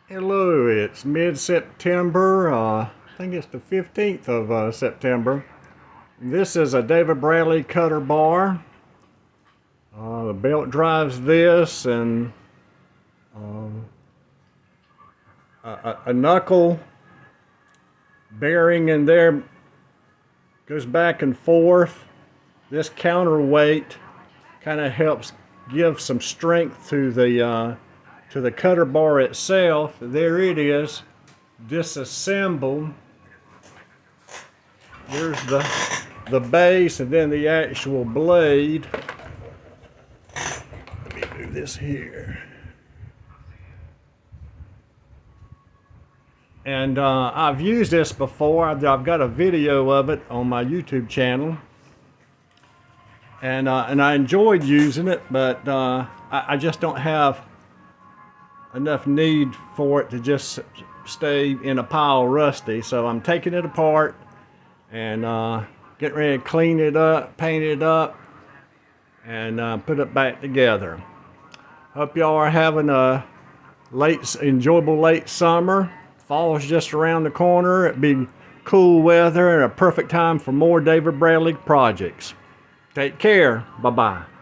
Hello, it's mid-September. I think it's the 15th of September. This is a David Bradley cutter bar. The belt drives this, and um, a knuckle bearing in there goes back and forth. This counterweight kind of helps give some strength to the cutter bar itself. There it is, disassembled. Here's the base and then the actual blade. Let me do this here. And I've used this before. I've got a video of it on my YouTube channel. And I enjoyed using it, but I just don't have enough need for it to just stay in a pile rusty. So I'm taking it apart and getting ready to clean it up, paint it up, and put it back together. Hope y'all are having a enjoyable late summer. Fall's just around the corner. It'd be cool weather and a perfect time for more David Bradley projects. Take care. Bye-bye.